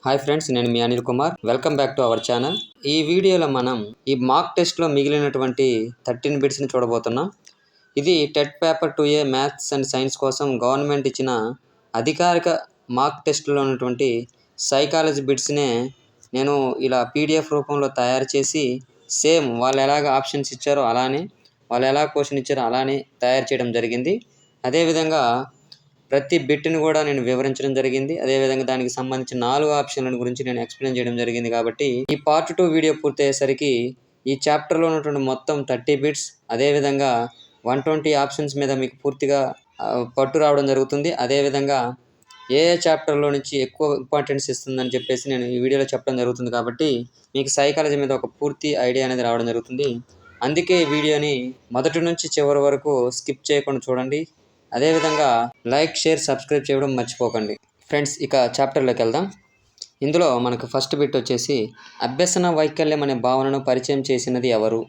Hi friends, నేను మీ Anil Kumar. Welcome back to our channel. ఈ వీడియోలో మనం ఈ మాక్ టెస్ట్లో మిగిలినటువంటి 13 బిట్స్ని చూడబోతున్నాం. ఇది TET paper 2A maths and science కోసం గవర్నమెంట్ ఇచ్చిన అధికారిక మాక్ టెస్ట్లో ఉన్నటువంటి సైకాలజీ బిట్స్నే నేను ఇలా PDF రూపంలో తయారు చేసి సేమ్ వాళ్ళు ఎలాగ ఆప్షన్స్ ఇచ్చారో అలానే, వాళ్ళు ఎలా క్వశ్చన్ ఇచ్చారో అలానే తయారు చేయడం జరిగింది. అదేవిధంగా ప్రతి బిట్ని కూడా నేను వివరించడం జరిగింది. అదేవిధంగా దానికి సంబంధించిన 4 ఆప్షన్ల గురించి నేను ఎక్స్ప్లెయిన్ చేయడం జరిగింది. కాబట్టి ఈ పార్ట్ 2 వీడియో పూర్తయ్యేసరికి ఈ చాప్టర్లో ఉన్నటువంటి మొత్తం 30 బిట్స్, అదేవిధంగా 120 ఆప్షన్స్ మీద మీకు పూర్తిగా పట్టు రావడం జరుగుతుంది. అదేవిధంగా ఏ చాప్టర్లో నుంచి ఎక్కువ ఇంపార్టెన్స్ ఇస్తుందని చెప్పేసి నేను ఈ వీడియోలో చెప్పడం జరుగుతుంది. కాబట్టి మీకు సైకాలజీ మీద ఒక పూర్తి ఐడియా అనేది రావడం జరుగుతుంది. అందుకే ఈ వీడియోని మొదటి నుంచి చివరి వరకు స్కిప్ చేయకుండా చూడండి. అదేవిధంగా లైక్, షేర్, సబ్స్క్రైబ్ చేయడం మర్చిపోకండి. ఫ్రెండ్స్, ఇక చాప్టర్లోకి వెళ్దాం. ఇందులో మనకు ఫస్ట్ బిట్ వచ్చేసి అభ్యసన వైకల్యం అనే భావనను పరిచయం చేసినది ఎవరు?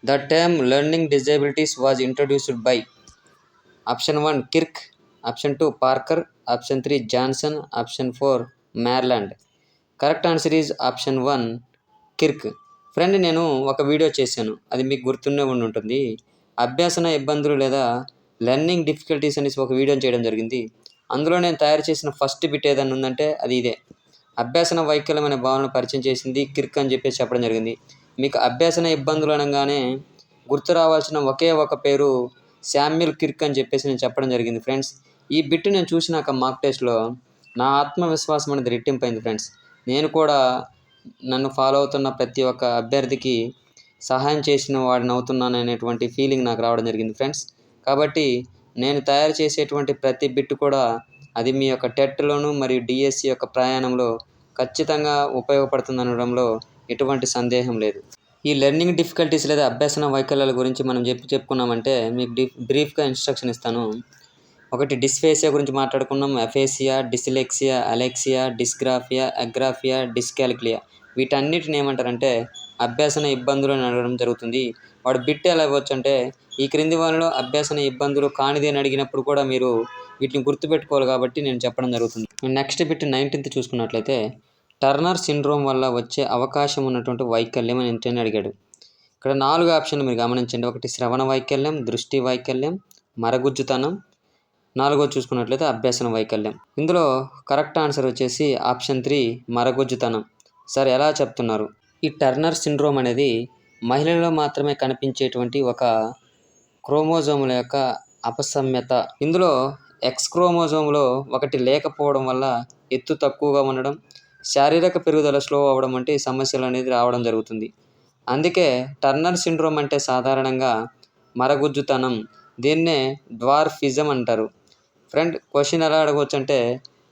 The term learning disabilities was introduced by option 1 Kirk, option 2 Parker, option 3 Johnson, option 4 Marland. Correct answer is option 1 Kirk. Friend, నేను ఒక వీడియో చేశాను, అది మీకు గుర్తుండే ఉంటుంది. అభ్యసన ఇబ్బందులు లేదా లెర్నింగ్ డిఫికల్టీస్ అనేసి ఒక వీడియో చేయడం జరిగింది. అందులో నేను తయారు చేసిన ఫస్ట్ బిట్ ఏదైనా ఉందంటే అది ఇదే. అభ్యసన వైకల్యం అనే భావనను పరిచయం చేసింది కిర్క్ అని చెప్పేసి చెప్పడం జరిగింది. మీకు అభ్యసన ఇబ్బందులు అనగానే గుర్తు రావాల్సిన ఒకే ఒక పేరు శామ్యూల్ కిర్క్ అని చెప్పేసి నేను చెప్పడం జరిగింది. ఫ్రెండ్స్, ఈ బిట్ నేను చూసినాక మాక్ టెస్ట్లో నా ఆత్మవిశ్వాసం అనేది రెట్టింపైంది. ఫ్రెండ్స్, నేను కూడా నన్ను ఫాలో అవుతున్న ప్రతి ఒక్క అభ్యర్థికి సహాయం చేసిన వాడిని అవుతున్నాను అనేటువంటి ఫీలింగ్ నాకు రావడం జరిగింది. ఫ్రెండ్స్, కాబట్టి నేను తయారు చేసేటువంటి ప్రతి బిట్ కూడా అది మీ యొక్క టెట్లోను మరియు డిఎస్సి యొక్క ప్రయాణంలో ఖచ్చితంగా ఉపయోగపడుతుంది అనడంలో ఎటువంటి సందేహం లేదు. ఈ లెర్నింగ్ డిఫికల్టీస్ లేదా అభ్యసన వైకల్యాల గురించి మనం చెప్పుకున్నామంటే మీకు బ్రీఫ్గా ఇన్స్ట్రక్షన్ ఇస్తాను. ఒకటి డిస్ఫేసియా గురించి మాట్లాడుకున్నాం. Aphasia, dyslexia, alexia, dysgraphia, agraphia, dyscalculia, వీటన్నిటిని ఏమంటారంటే అభ్యసన ఇబ్బందులు అని అడగడం జరుగుతుంది. వాడు బిట్ ఎలా ఇవ్వచ్చు అంటే ఈ క్రింది వారిలో అభ్యసన ఇబ్బందులు కానిది అని అడిగినప్పుడు కూడా మీరు వీటిని గుర్తుపెట్టుకోవాలి. కాబట్టి నేను చెప్పడం జరుగుతుంది. నెక్స్ట్ బిట్ 19th చూసుకున్నట్లయితే టర్నర్ సిండ్రోమ్ వల్ల వచ్చే అవకాశం ఉన్నటువంటి వైకల్యం అని ఏంటని అడిగాడు. ఇక్కడ 4 ఆప్షన్లు మీరు గమనించండి. ఒకటి శ్రవణ వైకల్యం, దృష్టి వైకల్యం, మరగుజ్జుతనం, 4వ చూసుకున్నట్లయితే అభ్యసన వైకల్యం. ఇందులో కరెక్ట్ ఆన్సర్ వచ్చేసి ఆప్షన్ 3 మరగుజ్జుతనం. సార్, ఎలా చెప్తున్నారు? ఈ టర్నర్ సిండ్రోమ్ అనేది మహిళల్లో మాత్రమే కనిపించేటువంటి ఒక క్రోమోజోముల యొక్క అపసమ్యత. ఇందులో X క్రోమోజోమ్లో ఒకటి లేకపోవడం వల్ల ఎత్తు తక్కువగా ఉండడం, శారీరక పెరుగుదల స్లో అవ్వడం వంటి సమస్యలు అనేది రావడం జరుగుతుంది. అందుకే టర్నర్ సిండ్రోమ్ అంటే సాధారణంగా మరగుజ్జుతనం, దీన్నే డ్వార్ఫిజం అంటారు. ఫ్రెండ్, క్వశ్చన్ ఎలా అడగవచ్చు అంటే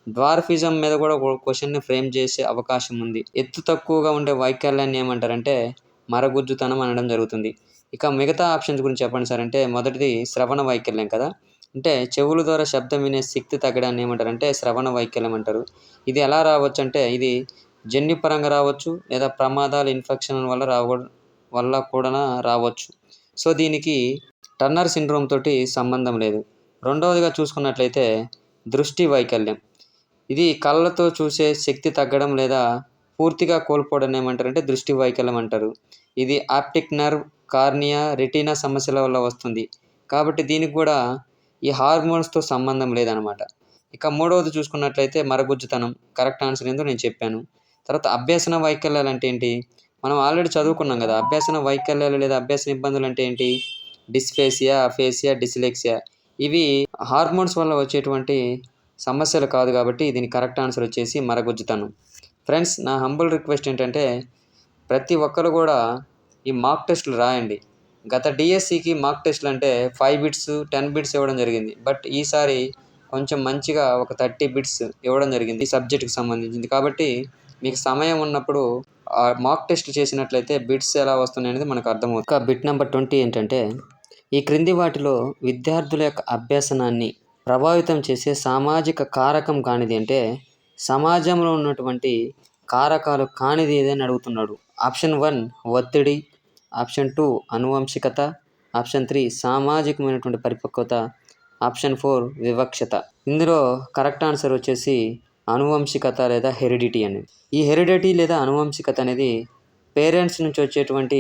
డ్వార్ఫిజం మీద కూడా క్వశ్చన్ని ఫ్రేమ్ చేసే అవకాశం ఉంది. ఎత్తు తక్కువగా ఉండే వైకల్యాన్ని ఏమంటారంటే మరగుజ్జుతనం అనడం జరుగుతుంది. ఇక మిగతా ఆప్షన్స్ గురించి చెప్పండి సార్ అంటే మొదటిది శ్రవణ వైకల్యం కదా, అంటే చెవుల ద్వారా శబ్దం వినే శక్తి తగ్గడాన్ని ఏమంటారంటే శ్రవణ వైకల్యం అంటారు. ఇది ఎలా రావచ్చు అంటే ఇది జన్యుపరంగా రావచ్చు లేదా ప్రమాదాలు, ఇన్ఫెక్షన్ వల్ల కూడా రావచ్చు. సో దీనికి టర్నర్ సిండ్రోమ్ తోటి సంబంధం లేదు. రెండవదిగా చూసుకున్నట్లయితే దృష్టి వైకల్యం. ఇది కళ్ళతో చూసే శక్తి తగ్గడం లేదా పూర్తిగా కోల్పోవడం ఏమంటారంటే దృష్టి వైకల్యం అంటారు. ఇది ఆప్టిక్ నర్వ్, కార్నియా, రెటీనా సమస్యల వల్ల వస్తుంది. కాబట్టి దీనికి కూడా ఈ హార్మోన్స్తో సంబంధం లేదనమాట. ఇక మూడవది చూసుకున్నట్లయితే మరగుజ్జుతనం. కరెక్ట్ ఆన్సర్ ఏందో నేను చెప్పాను. తర్వాత అభ్యసన వైకల్యాలు అంటే ఏంటి? మనం ఆల్రెడీ చదువుకున్నాం కదా. అభ్యసన వైకల్యాలు లేదా అభ్యసన ఇబ్బందులు అంటే ఏంటి? Dysphasia, aphasia, dyslexia. ఇవి హార్మోన్స్ వల్ల వచ్చేటువంటి సమస్యలు కాదు. కాబట్టి దీని కరెక్ట్ ఆన్సర్ వచ్చేసి మరగుజ్జుతనం. ఫ్రెండ్స్, నా హంబుల్ రిక్వెస్ట్ ఏంటంటే ప్రతి ఒక్కరు కూడా ఈ మాక్ టెస్టులు రాయండి. గత డిఎస్సికి మాక్ టెస్టులు అంటే 5 బిట్స్ 10 బిట్స్ ఇవ్వడం జరిగింది. బట్ ఈసారి కొంచెం మంచిగా ఒక 30 బిట్స్ ఇవ్వడం జరిగింది ఈ సబ్జెక్టుకి సంబంధించింది. కాబట్టి మీకు సమయం ఉన్నప్పుడు ఆ మాక్ టెస్ట్ చేసినట్లయితే బిట్స్ ఎలా వస్తున్నాయి అనేది మనకు అర్థమవుతుంది. ఇంకా బిట్ నెంబర్ 20 ఏంటంటే ఈ క్రింది వాటిలో విద్యార్థుల యొక్క అభ్యసనాన్ని ప్రభావితం చేసే సామాజిక కారకం కానిది అంటే సమాజంలో ఉన్నటువంటి కారకాలు కానిది ఏదని అడుగుతున్నాడు. ఆప్షన్ 1 ఒత్తిడి, ఆప్షన్ 2 అనువంశికత, ఆప్షన్ 3 సామాజికమైనటువంటి పరిపక్వత, ఆప్షన్ 4 వివక్షత. ఇందులో కరెక్ట్ ఆన్సర్ వచ్చేసి అనువంశికత లేదా హెరిడిటీ అనేది. ఈ హెరిడిటీ లేదా అనువంశికత అనేది పేరెంట్స్ నుంచి వచ్చేటువంటి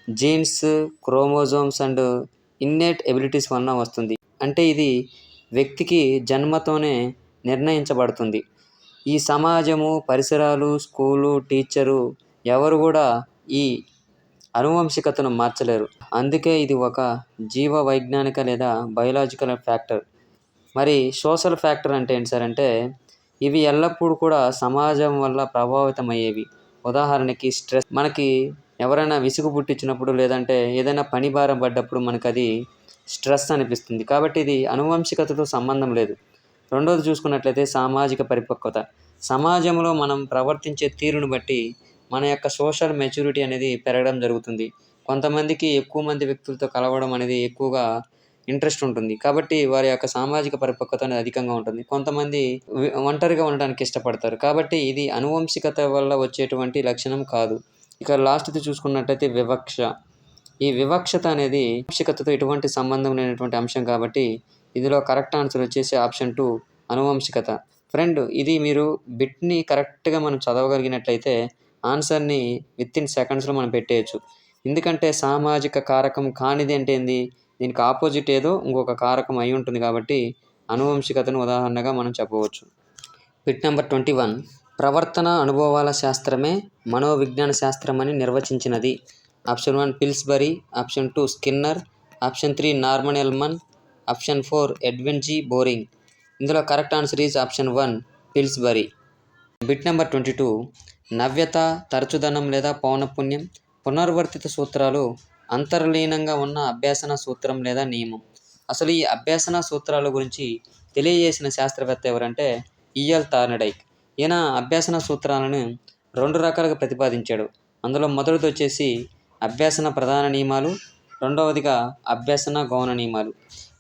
jeans, chromosomes and innate abilities వలన వస్తుంది. అంటే ఇది వ్యక్తికి జన్మతోనే నిర్ణయించబడుతుంది. ఈ సమాజము, పరిసరాలు, స్కూలు, టీచరు ఎవరు కూడా ఈ అనువంశికతను మార్చలేరు. అందుకే ఇది ఒక జీవ వైజ్ఞానిక లేదా బయోలాజికల్ ఫ్యాక్టర్. మరి సోషల్ ఫ్యాక్టర్ అంటే ఏంటి సార్ అంటే ఇవి ఎల్లప్పుడూ కూడా సమాజం వల్ల ప్రభావితమయ్యేవి. ఉదాహరణకి స్ట్రెస్, మనకి ఎవరైనా విసుగు పుట్టించినప్పుడు లేదంటే ఏదైనా పని భారం పడ్డప్పుడు మనకు అది స్ట్రెస్ అనిపిస్తుంది. కాబట్టి ఇది అనువంశికతతో సంబంధం లేదు. రెండోది చూసుకున్నట్లయితే సామాజిక పరిపక్వత. సమాజంలో మనం ప్రవర్తించే తీరును బట్టి మన యొక్క సోషల్ మెచ్యూరిటీ అనేది పెరగడం జరుగుతుంది. కొంతమందికి ఎక్కువ మంది వ్యక్తులతో కలవడం అనేది ఎక్కువగా ఇంట్రెస్ట్ ఉంటుంది. కాబట్టి వారి యొక్క సామాజిక పరిపక్వత అనేది అధికంగా ఉంటుంది. కొంతమంది ఒంటరిగా ఉండడానికి ఇష్టపడతారు. కాబట్టి ఇది అనువంశికత వల్ల వచ్చేటువంటి లక్షణం కాదు. ఇక లాస్ట్ది చూసుకున్నట్లయితే వివక్ష. ఈ వివక్షత అనేది అనువంశికతతో ఎటువంటి సంబంధం లేనటువంటి అంశం. కాబట్టి ఇందులో కరెక్ట్ ఆన్సర్ వచ్చేసి ఆప్షన్ 2 అనువంశికత. ఫ్రెండ్, ఇది మీరు బిట్ని కరెక్ట్గా మనం చదవగలిగినట్లయితే ఆన్సర్ని వితిన్ సెకండ్స్లో మనం పెట్టేయచ్చు. ఎందుకంటే సామాజిక కారకం కానిది అంటే ఏంది, దీనికి ఆపోజిట్ ఏదో ఇంకొక కారకం అయి ఉంటుంది. కాబట్టి అనువంశికతను ఉదాహరణగా మనం చెప్పవచ్చు. Bit number 21. ప్రవర్తన అనుభవాల శాస్త్రమే మనోవిజ్ఞాన శాస్త్రం అని నిర్వచించినది. Option 1 Pillsbury, option 2 Skinner, option 3 Norman Elman, option 4 Edwin G Boring. ఇందులో correct answer is option 1 Pillsbury. Bit number 22. నవ్యత, తరచుదనం లేదా పౌనఃపున్యం, పునర్వర్తిత సూత్రాలు అంతర్లీనంగా ఉన్న అభ్యాసన సూత్రం లేదా నియమం. అసలు ఈ అభ్యాసన సూత్రాల గురించి తెలియజేసిన శాస్త్రవేత్త ఎవరంటే ఈఎల్ థార్నడైక్. ఈయన అభ్యాసన సూత్రాలను 2 రకాలుగా ప్రతిపాదించాడు. అందులో మొదటిది వచ్చేసి అభ్యాసన ప్రధాన నియమాలు, రెండవదిగా అభ్యాసన గౌణ నియమాలు.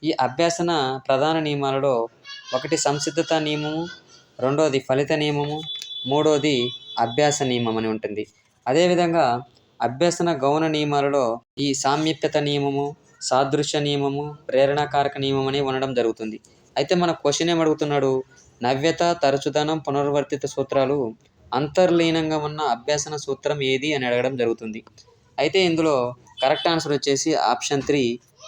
ఈ అభ్యాసన ప్రధాన నియమాలలో ఒకటి సంసిద్ధత నియమము, రెండవది ఫలిత నియమము, మూడవది అభ్యాస నియమం అని ఉంటుంది. అదేవిధంగా అభ్యసన గౌణ నియమాలలో ఈ సామీప్యత నియమము, సాదృశ్య నియమము, ప్రేరణాకారక నియమం అని ఉండడం జరుగుతుంది. అయితే మన క్వశ్చన్ ఏమడుగుతున్నాడు, నవ్యత, తరచుదనం, పునర్వర్తిత సూత్రాలు అంతర్లీనంగా ఉన్న అభ్యాసన సూత్రం ఏది అని అడగడం జరుగుతుంది. అయితే ఇందులో కరెక్ట్ ఆన్సర్ వచ్చేసి ఆప్షన్ 3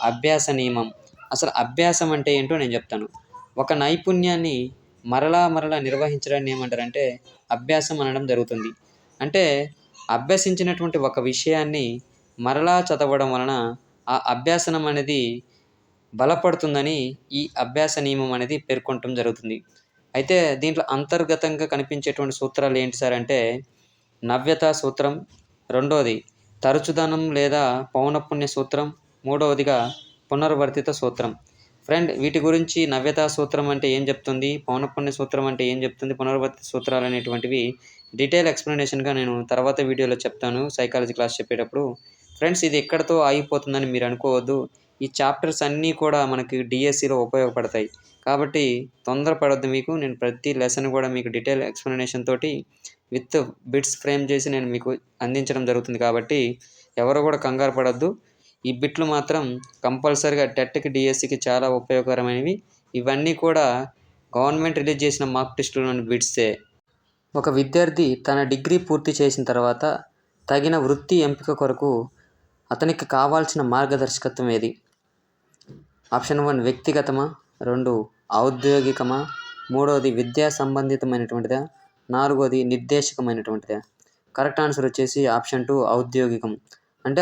అభ్యాస నియమం. అసలు అభ్యాసం అంటే ఏంటో నేను చెప్తాను. ఒక నైపుణ్యాన్ని మరలా నిర్వహించడాన్ని ఏమంటారంటే అభ్యాసం అనడం జరుగుతుంది. అంటే అభ్యసించినటువంటి ఒక విషయాన్ని మరలా చదవడం వలన ఆ అభ్యాసనం అనేది బలపడుతుందని ఈ అభ్యాస నియమం అనేది పేర్కొనడం జరుగుతుంది. అయితే దీంట్లో అంతర్గతంగా కనిపించేటువంటి సూత్రాలు ఏంటి సార్ అంటే నవ్యత సూత్రం, రెండవది తరచుదనం లేదా పౌనఃపున్య సూత్రం, మూడవదిగా పునర్వర్తిత సూత్రం. ఫ్రెండ్, వీటి గురించి నవ్యతా సూత్రం అంటే ఏం చెప్తుంది, పౌనఃపున్య సూత్రం అంటే ఏం చెప్తుంది, పునర్వర్తిత సూత్రాలు అనేటువంటివి డీటెయిల్ ఎక్స్ప్లెనేషన్గా నేను తర్వాత వీడియోలో చెప్తాను సైకాలజీ క్లాస్ చెప్పేటప్పుడు. ఫ్రెండ్స్, ఇది ఎక్కడితో ఆగిపోతుందని మీరు అనుకోవద్దు. ఈ చాప్టర్స్ అన్నీ కూడా మనకి డిఎస్సిలో ఉపయోగపడతాయి. కాబట్టి తొందరపడొద్దు. నేను ప్రతి లెసన్ కూడా మీకు డీటెయిల్ ఎక్స్ప్లెనేషన్ తోటి విత్ బిట్స్ ఫ్రేమ్ చేసి నేను మీకు అందించడం జరుగుతుంది. కాబట్టి ఎవరు కూడా కంగారు పడొద్దు. ఈ బిట్లు మాత్రం కంపల్సరీగా టెట్కి, డిఎస్సికి చాలా ఉపయోగకరమైనవి. ఇవన్నీ కూడా గవర్నమెంట్ రిలీజ్ చేసిన మార్క్ టెస్టులోని బిట్సే. ఒక విద్యార్థి తన డిగ్రీ పూర్తి చేసిన తర్వాత తగిన వృత్తి ఎంపిక కొరకు అతనికి కావాల్సిన మార్గదర్శకత్వం ఏది? ఆప్షన్ 1 వ్యక్తిగతమా, 2 ఔద్యోగికమా, మూడవది విద్యా సంబంధితమైనటువంటిదా, నాలుగవది నిర్దేశకమైనటువంటిదా? కరెక్ట్ ఆన్సర్ వచ్చేసి ఆప్షన్ 2 ఔద్యోగికం. అంటే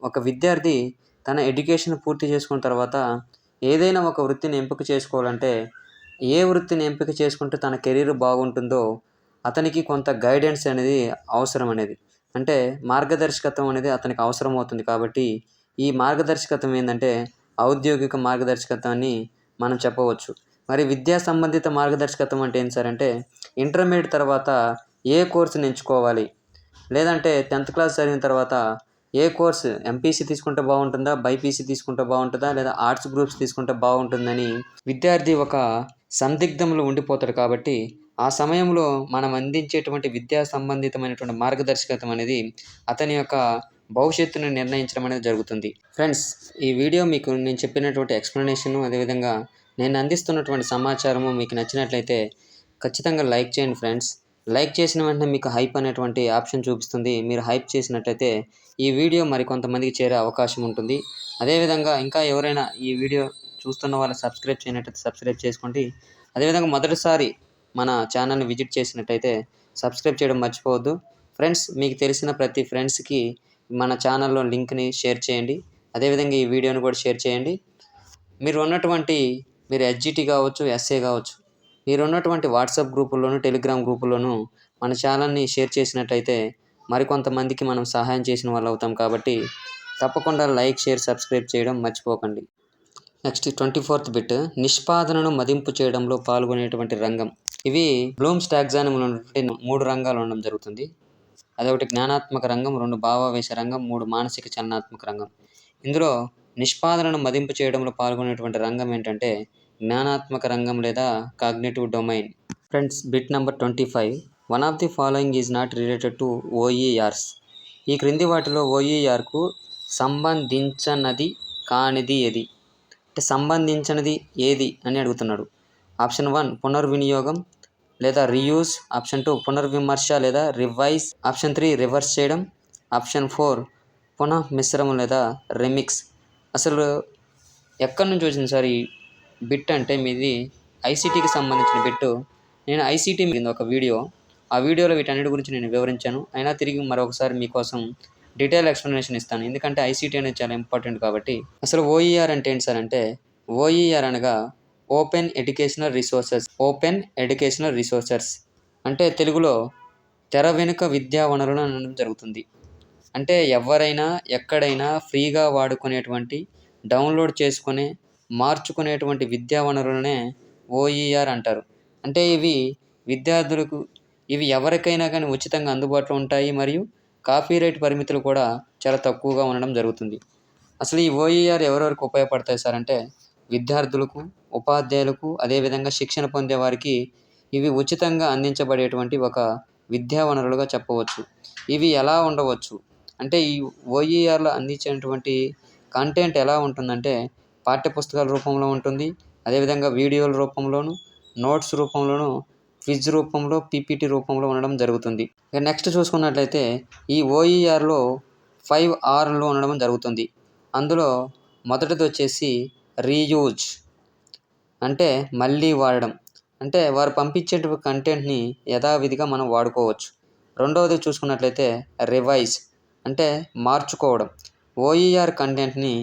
ఒక విద్యార్థి తన ఎడ్యుకేషన్ పూర్తి చేసుకున్న తర్వాత ఏదైనా ఒక వృత్తిని ఎంపిక చేసుకోవాలంటే ఏ వృత్తిని ఎంపిక చేసుకుంటే తన కెరీర్ బాగుంటుందో అతనికి కొంత గైడెన్స్ అనేది అవసరం అనేది. అంటే మార్గదర్శకత్వం అనేది అతనికి అవసరం అవుతుంది. కాబట్టి ఈ మార్గదర్శకత్వం ఏంటంటే ఔద్యోగిక మార్గదర్శకత్వాన్ని మనం చెప్పవచ్చు. మరి విద్యా సంబంధిత మార్గదర్శకత్వం అంటే ఏంటి సార్ అంటే ఇంటర్మీడియట్ తర్వాత ఏ కోర్సుని ఎంచుకోవాలి, లేదంటే 10th క్లాస్ చదివిన తర్వాత ఏ కోర్సు ఎంపీసీ తీసుకుంటే బాగుంటుందా, బైపీసీ తీసుకుంటే బాగుంటుందా, లేదా ఆర్ట్స్ గ్రూప్స్ తీసుకుంటే బాగుంటుందని విద్యార్థి ఒక సందిగ్ధంలో ఉండిపోతాడు. కాబట్టి ఆ సమయంలో మనం అందించేటువంటి విద్యా సంబంధితమైనటువంటి మార్గదర్శకత్వం అనేది అతని యొక్క భవిష్యత్తును నిర్ణయించడం అనేది జరుగుతుంది. ఫ్రెండ్స్, ఈ వీడియో మీకు నేను చెప్పినటువంటి ఎక్స్ప్లెనేషను, అదేవిధంగా నేను అందిస్తున్నటువంటి సమాచారము మీకు నచ్చినట్లయితే ఖచ్చితంగా లైక్ చేయండి ఫ్రెండ్స్. లైక్ చేసిన వెంటనే మీకు హైప్ అనేటువంటి ఆప్షన్ చూపిస్తుంది. మీరు హైప్ చేసినట్టయితే ఈ వీడియో మరికొంతమందికి చేరే అవకాశం ఉంటుంది. అదేవిధంగా ఇంకా ఎవరైనా ఈ వీడియో చూస్తున్న వాళ్ళు సబ్స్క్రైబ్ చేయనట్టయితే సబ్స్క్రైబ్ చేసుకోండి. అదేవిధంగా మొదటిసారి మన ఛానల్ని విజిట్ చేసినట్టయితే సబ్స్క్రైబ్ చేయడం మర్చిపోవద్దు. ఫ్రెండ్స్, మీకు తెలిసిన ప్రతి ఫ్రెండ్స్కి మన ఛానల్లో లింక్ని షేర్ చేయండి. అదేవిధంగా ఈ వీడియోని కూడా షేర్ చేయండి. మీరు ఎస్జిటి కావచ్చు, ఎస్ఏ కావచ్చు, మీరు ఉన్నటువంటి వాట్సాప్ గ్రూపుల్లోను, టెలిగ్రామ్ గ్రూపుల్లోనూ మన ఛానల్ని షేర్ చేసినట్టయితే మరికొంతమందికి మనం సహాయం చేసిన వాళ్ళు అవుతాం. కాబట్టి తప్పకుండా లైక్, షేర్, సబ్స్క్రైబ్ చేయడం మర్చిపోకండి. నెక్స్ట్ 24th బిట్, నిష్పాదనను మదింపు చేయడంలో పాల్గొనేటువంటి రంగం. ఇవి బ్లూమ్స్ టాక్సానమీలో ఉన్నటువంటి 3 రంగాలు ఉండడం జరుగుతుంది. అదొకటి జ్ఞానాత్మక రంగం, 2 భావావేశ రంగం, 3 మానసిక చలనాత్మక రంగం. ఇందులో నిష్పాదనను మదింపు చేయడంలో పాల్గొనేటువంటి రంగం ఏంటంటే జ్ఞానాత్మక రంగం లేదా cognitive domain. Friends, bit number 25, one of the following is not related to OERs. ఈ క్రింది వాటిలో ఓఈఆర్కు సంబంధించనది కానిది ఏది? అంటే సంబంధించినది ఏది అని అడుగుతున్నాడు. ఆప్షన్ 1 పునర్వినియోగం లేదా రీయూజ్. ఆప్షన్ 2 పునర్విమర్శ లేదా రివైజ్. ఆప్షన్ 3 రివర్స్ చేయడం. ఆప్షన్ 4 పునః మిశ్రమం లేదా రెమిక్స్. అసలు ఎక్కడి నుంచి వచ్చింది సార్ ఈ బిట్ అంటే మీది ఐసీటీకి సంబంధించిన బిట్టు. నేను ఐసీటీ మీద ఒక వీడియో, ఆ వీడియోలో వీటన్నిటి గురించి నేను వివరించాను. అయినా తిరిగి మరొకసారి మీకోసం డీటెయిల్ ఎక్స్ప్లెనేషన్ ఇస్తాను, ఎందుకంటే ఐసీటీ అనేది చాలా ఇంపార్టెంట్ కాబట్టి. అసలు ఓఈఆర్ అంటే ఏంటి సార్ అంటే, ఓఈఆర్ అనగా open educational resources. Open educational resources అంటే తెలుగులో తెర వెనుక విద్యా వనరులు అనడం జరుగుతుంది. అంటే ఎవరైనా ఎక్కడైనా ఫ్రీగా వాడుకునేటువంటి, డౌన్లోడ్ చేసుకునే, మార్చుకునేటువంటి విద్యా వనరులనే ఓఈఆర్ అంటారు. అంటే ఇవి ఎవరికైనా కానీ ఉచితంగా అందుబాటులో ఉంటాయి మరియు కాపీరైట్ పరిమితులు కూడా చాలా తక్కువగా ఉండడం జరుగుతుంది. అసలు ఈ ఓఈఆర్ ఎవరెవరికి ఉపయోగపడతాయి సార్ అంటే విద్యార్థులకు, ఉపాధ్యాయులకు, అదేవిధంగా శిక్షణ పొందే వారికి ఇవి ఉచితంగా అందించబడేటువంటి ఒక విద్యా వనరులుగా చెప్పవచ్చు. ఇవి ఎలా ఉండవచ్చు అంటే ఈ ఓఈఆర్లో అందించేటువంటి కంటెంట్ ఎలా ఉంటుందంటే పాఠ్యపుస్తకాల రూపంలో ఉంటుంది. అదేవిధంగా వీడియోల రూపంలోను, నోట్స్ రూపంలోను, క్విజ్ రూపంలో, పీపీటీ రూపంలో ఉండడం జరుగుతుంది. ఇక నెక్స్ట్ చూసుకున్నట్లయితే ఈ ఓఈఆర్లో 5Rలు ఉండడం జరుగుతుంది. అందులో మొదటిది వచ్చేసి రీయూజ్, అంటే మళ్ళీ వాడడం, అంటే వారు పంపించేటువంటి కంటెంట్ని యథావిధిగా మనం వాడుకోవచ్చు. రెండవది చూసుకున్నట్లయితే రివైజ్, అంటే మార్చుకోవడం. ఓఈఆర్ కంటెంట్ని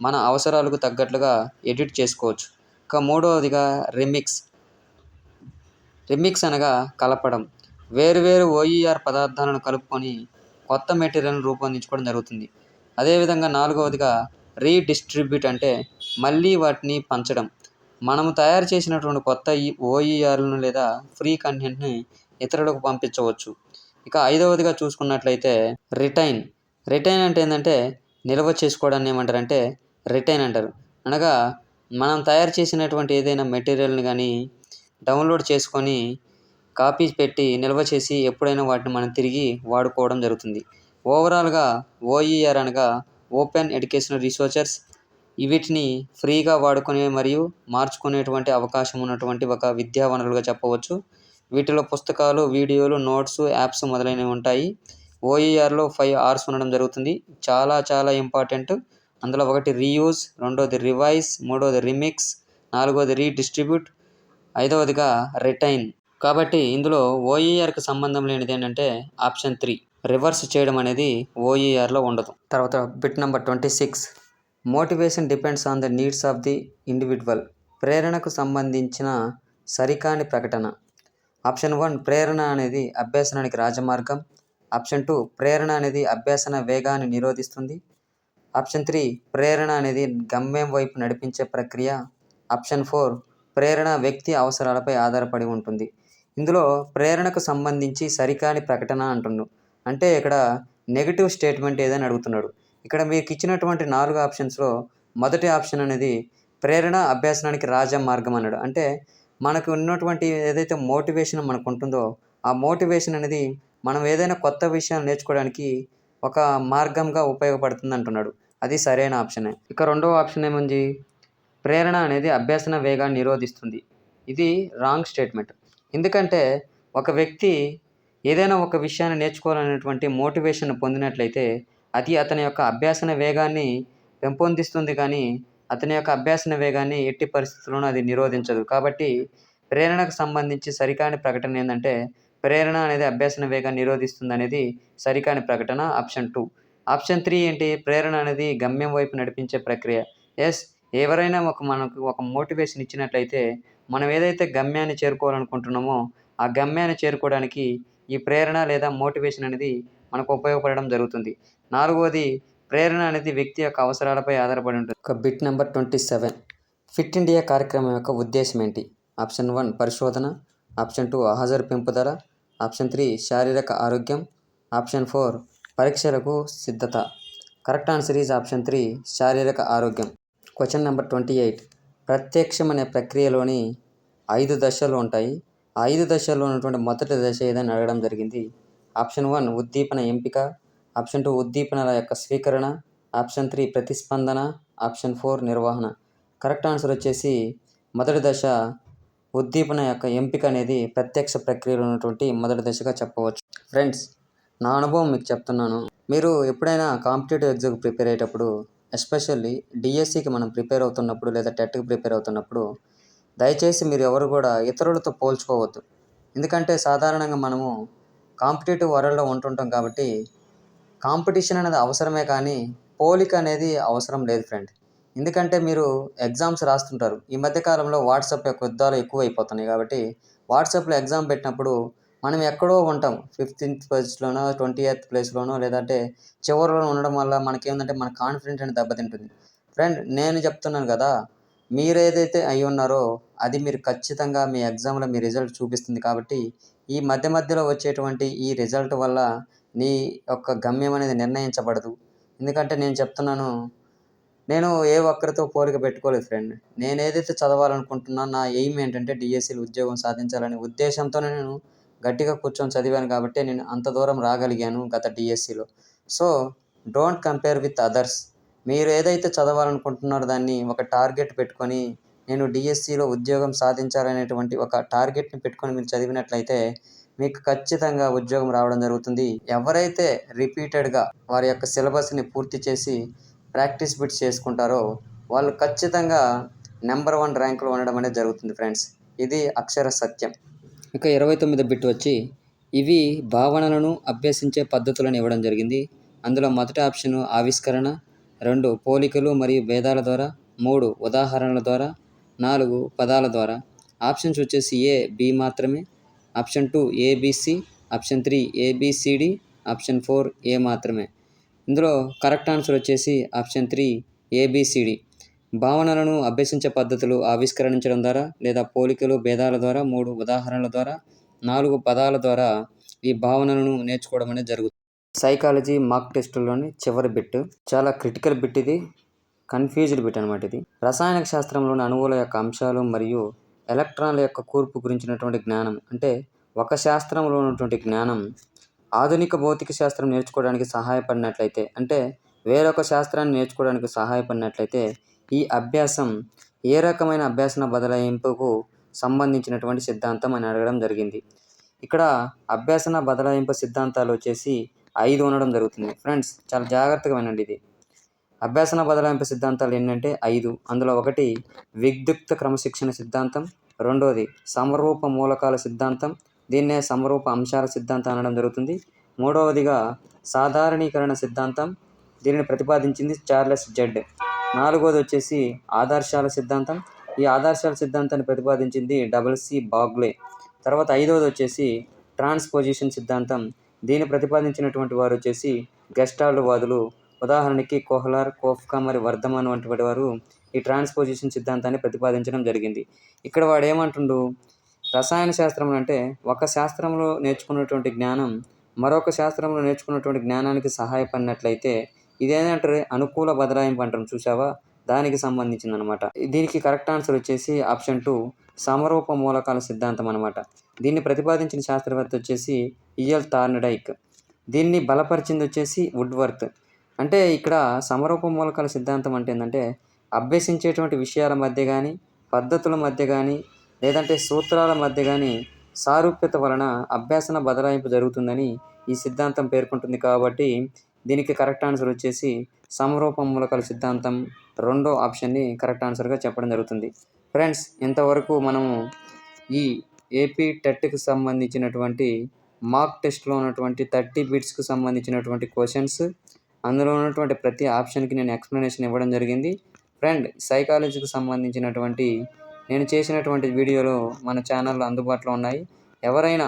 మన అవసరాలకు తగ్గట్లుగా ఎడిట్ చేసుకోవచ్చు. ఇక మూడవదిగా రిమిక్స్ అనగా కలపడం. వేరువేరు ఓఈఆర్ పదార్థాలను కలుపుకొని కొత్త మెటీరియల్ని రూపొందించుకోవడం జరుగుతుంది. అదేవిధంగా నాలుగవదిగా రీడిస్ట్రిబ్యూట్, అంటే మళ్ళీ వాటిని పంచడం. మనము తయారు చేసినటువంటి కొత్త ఓఈఆర్లను లేదా ఫ్రీ కంటెంట్ని ఇతరులకు పంపించవచ్చు. ఇక ఐదవదిగా చూసుకున్నట్లయితే రిటైన్ అంటే ఏంటంటే నిల్వ చేసుకోవడాన్ని ఏమంటారంటే రిటైన్ అంటారు. అనగా మనం తయారు చేసినటువంటి ఏదైనా మెటీరియల్ని కానీ డౌన్లోడ్ చేసుకొని కాపీ పెట్టి నిల్వ చేసి ఎప్పుడైనా వాటిని మనం తిరిగి వాడుకోవడం జరుగుతుంది. ఓవరాల్గా ఓఈఆర్ అనగా ఓపెన్ ఎడ్యుకేషనల్ రిసోర్సెస్. వీటిని ఫ్రీగా వాడుకునే మరియు మార్చుకునేటువంటి అవకాశం ఉన్నటువంటి ఒక విద్యా వనరులుగా చెప్పవచ్చు. వీటిలో పుస్తకాలు, వీడియోలు, నోట్స్, యాప్స్ మొదలైనవి ఉంటాయి. ఓఈఆర్లో 5Rs ఉండడం జరుగుతుంది. చాలా చాలా ఇంపార్టెంట్. అందులో ఒకటి రీయూజ్, రెండవది రివైజ్, మూడవది రిమిక్స్, నాలుగవది రీడిస్ట్రిబ్యూట్, ఐదవదిగా రిటైన్. కాబట్టి ఇందులో ఓఈఆర్కి సంబంధం లేనిది ఏంటంటే ఆప్షన్ 3, రివర్స్ చేయడం అనేది ఓఈఆర్లో ఉండదు. తర్వాత bit number 26, motivation depends on the needs of the individual. ప్రేరణకు సంబంధించిన సరికాని ప్రకటన. ఆప్షన్ 1 ప్రేరణ అనేది అభ్యసనానికి రాజమార్గం. ఆప్షన్ 2 ప్రేరణ అనేది అభ్యసన వేగాన్ని నిరోధిస్తుంది. ఆప్షన్ 3 ప్రేరణ అనేది గమ్యం వైపు నడిపించే ప్రక్రియ. ఆప్షన్ 4 ప్రేరణ వ్యక్తి అవసరాలపై ఆధారపడి ఉంటుంది. ఇందులో ప్రేరణకు సంబంధించి సరికాని ప్రకటన అంటున్నాడు. అంటే ఇక్కడ నెగిటివ్ స్టేట్మెంట్ ఏదని అడుగుతున్నాడు. ఇక్కడ మీకు ఇచ్చినటువంటి 4 ఆప్షన్స్లో మొదటి ఆప్షన్ అనేది ప్రేరణ అభ్యసనానికి రాజమార్గం అన్నాడు. అంటే మనకు ఉన్నటువంటి ఏదైతే మోటివేషన్ మనకు ఉంటుందో ఆ మోటివేషన్ అనేది మనం ఏదైనా కొత్త విషయాలు నేర్చుకోవడానికి ఒక మార్గంగా ఉపయోగపడుతుంది అంటున్నాడు. అది సరైన ఆప్షనే. ఇక రెండవ ఆప్షన్ ఏముంది, ప్రేరణ అనేది అభ్యసన వేగాన్ని నిరోధిస్తుంది. ఇది రాంగ్ స్టేట్మెంట్. ఎందుకంటే ఒక వ్యక్తి ఏదైనా ఒక విషయాన్ని నేర్చుకోవాలనేటువంటి మోటివేషన్ పొందినట్లయితే అది అతని యొక్క అభ్యాసన వేగాన్ని పెంపొందిస్తుంది కానీ అతని యొక్క అభ్యాసన వేగాన్ని ఎట్టి పరిస్థితుల్లోనూ అది నిరోధించదు. కాబట్టి ప్రేరణకు సంబంధించి సరికాని ప్రకటన ఏందంటే, ప్రేరణ అనేది అభ్యాసన వేగాన్ని నిరోధిస్తుందనేది సరికాని ప్రకటన. ఆప్షన్ 2. ఆప్షన్ 3 ఏంటి? ప్రేరణ అనేది గమ్యం వైపు నడిపించే ప్రక్రియ. యెస్, ఎవరైనా మనకు ఒక మోటివేషన్ ఇచ్చినట్లయితే మనం ఏదైతే గమ్యాన్ని చేరుకోవాలనుకుంటున్నామో ఆ గమ్యాన్ని చేరుకోవడానికి ఈ ప్రేరణ లేదా మోటివేషన్ అనేది మనకు ఉపయోగపడడం జరుగుతుంది. 4వది, ప్రేరణ అనేది వ్యక్తి యొక్క అవసరాలపై ఆధారపడి ఉంటుంది. Bit number 27. ఫిట్ ఇండియా కార్యక్రమం యొక్క ఉద్దేశం ఏంటి? ఆప్షన్ 1 పరిశోధన, ఆప్షన్ 2 హాజరు పెంపుదల, ఆప్షన్ 3 శారీరక ఆరోగ్యం, ఆప్షన్ 4 పరీక్షలకు సిద్ధత. కరెక్ట్ ఆన్సర్ ఈజ్ ఆప్షన్ 3 శారీరక ఆరోగ్యం. Question number 28. ప్రత్యక్షం అనే ప్రక్రియలోని 5 దశలు ఉంటాయి. ఆ 5 దశల్లో ఉన్నటువంటి మొదటి దశ ఏదని అడగడం జరిగింది. ఆప్షన్ 1 ఉద్దీపన ఎంపిక, ఆప్షన్ 2 ఉద్దీపనల యొక్క స్వీకరణ, ఆప్షన్ 3 ప్రతిస్పందన, ఆప్షన్ 4 నిర్వహణ. కరెక్ట్ ఆన్సర్ వచ్చేసి మొదటి దశ ఉద్దీపన యొక్క ఎంపిక అనేది ప్రత్యక్ష ప్రక్రియలో ఉన్నటువంటి మొదటి దశగా చెప్పవచ్చు. ఫ్రెండ్స్, నా అనుభవం మీకు చెప్తున్నాను. మీరు ఎప్పుడైనా కాంపిటేటివ్ ఎగ్జామ్కి ప్రిపేర్ అయ్యేటప్పుడు, ఎస్పెషల్లీ డిఎస్సికి మనం ప్రిపేర్ అవుతున్నప్పుడు లేదా టెట్కి ప్రిపేర్ అవుతున్నప్పుడు దయచేసి మీరు ఎవరు కూడా ఇతరులతో పోల్చుకోవద్దు. ఎందుకంటే సాధారణంగా మనము కాంపిటేటివ్ వరల్డ్లో ఉంటుంటాం కాబట్టి కాంపిటీషన్ అనేది అవసరమే కానీ పోలిక అనేది అవసరం లేదు ఫ్రెండ్. ఎందుకంటే మీరు ఎగ్జామ్స్ రాస్తుంటారు. ఈ మధ్యకాలంలో వాట్సాప్ యొక్క యుద్ధాలు ఎక్కువైపోతున్నాయి కాబట్టి వాట్సాప్లో ఎగ్జామ్ పెట్టినప్పుడు మనం ఎక్కడో ఉంటాం, 15th ప్లేస్లోనో 20th ప్లేస్లోనో లేదంటే చివరిలో ఉండడం వల్ల మనకేందంటే మన కాన్ఫిడెంట్ అనేది దెబ్బతింటుంది. ఫ్రెండ్, నేను చెప్తున్నాను కదా, మీరు ఏదైతే అయి ఉన్నారో అది మీరు ఖచ్చితంగా మీ ఎగ్జామ్లో మీ రిజల్ట్ చూపిస్తుంది. కాబట్టి ఈ మధ్యలో వచ్చేటువంటి ఈ రిజల్ట్ వల్ల నీ యొక్క గమ్యం అనేది నిర్ణయించబడదు. ఎందుకంటే నేను చెప్తున్నాను, నేను ఏ ఒక్కరితో పోలిక పెట్టుకోలేదు ఫ్రెండ్. నేను ఏదైతే చదవాలనుకుంటున్నానో నా ఎయిమ్ ఏంటంటే డిఎస్సిలో ఉద్యోగం సాధించాలనే ఉద్దేశంతోనే నేను గట్టిగా కూర్చొని చదివాను కాబట్టి నేను అంత దూరం రాగలిగాను గత డిఎస్సిలో. So don't compare with others. మీరు ఏదైతే చదవాలనుకుంటున్నారో దాన్ని ఒక టార్గెట్ పెట్టుకొని నేను డిఎస్సిలో ఉద్యోగం సాధించాలనేటువంటి ఒక టార్గెట్ని పెట్టుకొని మీరు చదివినట్లయితే మీకు ఖచ్చితంగా ఉద్యోగం రావడం జరుగుతుంది. ఎవరైతే రిపీటెడ్గా వారి యొక్క సిలబస్ని పూర్తి చేసి ప్రాక్టీస్ బిట్స్ చేసుకుంటారో వాళ్ళు ఖచ్చితంగా నెంబర్ 1 ర్యాంకులో ఉండడం అనేది జరుగుతుంది ఫ్రెండ్స్. ఇది అక్షర సత్యం. ఇక 29 బిట్ వచ్చి ఇవి భావనలను అభ్యసించే పద్ధతులను ఇవ్వడం జరిగింది. అందులో మొదటి ఆప్షన్ ఆవిష్కరణ, 2 పోలికలు మరియు భేదాల ద్వారా, 3 ఉదాహరణల ద్వారా, 4 పదాల ద్వారా. ఆప్షన్స్ వచ్చేసి ఏ బి మాత్రమే, option 2 ABC, option 3 ABCD, option 4 A మాత్రమే. ఇందులో కరెక్ట్ ఆన్సర్ వచ్చేసి ఆప్షన్ 3 ఏబిసిడి. భావనలను అభ్యసించే పద్ధతులు ఆవిష్కరించడం ద్వారా లేదా పోలికలు భేదాల ద్వారా, 3 ఉదాహరణల ద్వారా, 4 పదాల ద్వారా ఈ భావనలను నేర్చుకోవడం అనేది జరుగుతుంది. సైకాలజీ మాక్ టెస్టుల్లోని చివరి బిట్ చాలా క్రిటికల్ బిట్. ఇది కన్ఫ్యూజ్డ్ బిట్ అనమాట. ఇది రసాయనిక శాస్త్రంలోని అణువుల యొక్క అంశాలు మరియు ఎలక్ట్రాన్ల యొక్క కూర్పు గురించినటువంటి జ్ఞానం. అంటే ఒక శాస్త్రంలో ఉన్నటువంటి జ్ఞానం ఆధునిక భౌతిక శాస్త్రం నేర్చుకోవడానికి సహాయపడినట్లయితే, అంటే వేరొక శాస్త్రాన్ని నేర్చుకోవడానికి సహాయపడినట్లయితే ఈ అభ్యాసం ఏ రకమైన అభ్యాసన బదలాయింపుకు సంబంధించినటువంటి సిద్ధాంతం అని అడగడం జరిగింది. ఇక్కడ అభ్యాసన బదలాయింపు సిద్ధాంతాలు వచ్చేసి 5 ఉండడం జరుగుతుంది. ఫ్రెండ్స్, చాలా జాగ్రత్తగా వినండి. ఇది అభ్యాసన బదలాయింపు సిద్ధాంతాలు ఏంటంటే 5. అందులో 1 విద్యుక్త క్రమశిక్షణ సిద్ధాంతం, 2వది సమరూప మూలకాల సిద్ధాంతం, దీన్నే సమరూప అంశాల సిద్ధాంతం అనడం జరుగుతుంది. 3వదిగా సాధారణీకరణ సిద్ధాంతం, దీనిని ప్రతిపాదించింది చార్లెస్ జెడ్. 4వది వచ్చేసి ఆదర్శాల సిద్ధాంతం, ఈ ఆదర్శాల సిద్ధాంతాన్ని ప్రతిపాదించింది డబ్ల్యూసి బాగ్లే. తర్వాత 5వది వచ్చేసి ట్రాన్స్పోజిషన్ సిద్ధాంతం, దీన్ని ప్రతిపాదించినటువంటి వారు వచ్చేసి గెస్టాల్ట్ వాదులు. ఉదాహరణకి కోహ్లర్, కోఫ్కా మరియు వర్ధమాన్ వంటి వారు ఈ ట్రాన్స్పోజిషన్ సిద్ధాంతాన్ని ప్రతిపాదించడం జరిగింది. ఇక్కడ వాడు ఏమంటుండు, రసాయన శాస్త్రం అంటే ఒక శాస్త్రంలో నేర్చుకున్నటువంటి జ్ఞానం మరొక శాస్త్రంలో నేర్చుకున్నటువంటి జ్ఞానానికి సహాయపడినట్లయితే ఇదేంటంటే అనుకూల బదలాయింపు అంటాం చూసావా, దానికి సంబంధించింది అనమాట. దీనికి కరెక్ట్ ఆన్సర్ వచ్చేసి ఆప్షన్ 2 సమరూప మూలకాల సిద్ధాంతం అనమాట. దీన్ని ప్రతిపాదించిన శాస్త్రవేత్త వచ్చేసి ఈఎల్ థార్న్డైక్. దీన్ని బలపరిచింది వచ్చేసి వుడ్వర్త్. అంటే ఇక్కడ సమరూప మూలకాల సిద్ధాంతం అంటే ఏంటంటే అభ్యసించేటువంటి విషయాల మధ్య కానీ, పద్ధతుల మధ్య కానీ, లేదంటే సూత్రాల మధ్య కానీ సారూప్యత వలన అభ్యాసన బదలాయింపు జరుగుతుందని ఈ సిద్ధాంతం పేర్కొంటుంది కాబట్టి దీనికి కరెక్ట్ ఆన్సర్ వచ్చేసి సమరూప మూలకాల సిద్ధాంతం రెండో ఆప్షన్ని కరెక్ట్ ఆన్సర్గా చెప్పడం జరుగుతుంది. ఫ్రెండ్స్, ఇంతవరకు మనము ఈ ఏపీ టెట్కి సంబంధించినటువంటి మాక్ టెస్ట్లో ఉన్నటువంటి 30 బిట్స్కి సంబంధించినటువంటి క్వశ్చన్స్, అందులో ఉన్నటువంటి ప్రతి ఆప్షన్కి నేను ఎక్స్ప్లెనేషన్ ఇవ్వడం జరిగింది. ఫ్రెండ్, సైకాలజీకి సంబంధించినటువంటి నేను చేసినటువంటి వీడియోలు మన ఛానల్లో అందుబాటులో ఉన్నాయి. ఎవరైనా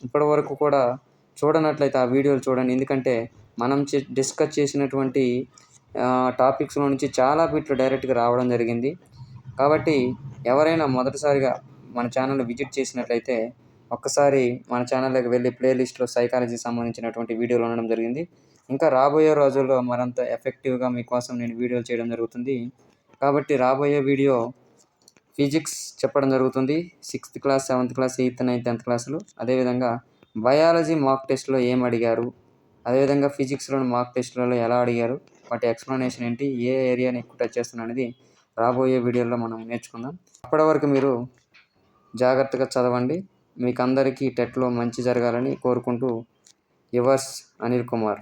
ఇప్పటివరకు కూడా చూడనట్లయితే ఆ వీడియోలు చూడండి. ఎందుకంటే మనం డిస్కస్ చేసినటువంటి టాపిక్స్లో నుంచి చాలా బిట్లు డైరెక్ట్గా రావడం జరిగింది. కాబట్టి ఎవరైనా మొదటిసారిగా మన ఛానల్ విజిట్ చేసినట్లయితే ఒక్కసారి మన ఛానల్లోకి వెళ్ళి ప్లేలిస్ట్లో సైకాలజీకి సంబంధించినటువంటి వీడియోలు ఉండడం జరిగింది. ఇంకా రాబోయే రోజుల్లో మరింత ఎఫెక్టివ్గా మీకోసం నేను వీడియోలు చేయడం జరుగుతుంది. కాబట్టి రాబోయే వీడియో ఫిజిక్స్ చెప్పడం జరుగుతుంది. 6th class, 7th class, 8th, 9th, 10th క్లాసులు. అదేవిధంగా బయాలజీ మాక్ టెస్ట్లో ఏం అడిగారు, అదేవిధంగా ఫిజిక్స్లోని మాక్ టెస్ట్లలో ఎలా అడిగారు, వాటి ఎక్స్ప్లెనేషన్ ఏంటి, ఏ ఏరియాని ఎక్కువ టచ్ చేస్తున్నా అనేది రాబోయే వీడియోలో మనం నేర్చుకుందాం. అప్పటి వరకు మీరు జాగ్రత్తగా చదవండి. మీకు అందరికీ టెట్లో మంచి జరగాలని కోరుకుంటూ యువర్స్ అనిల్ కుమార్.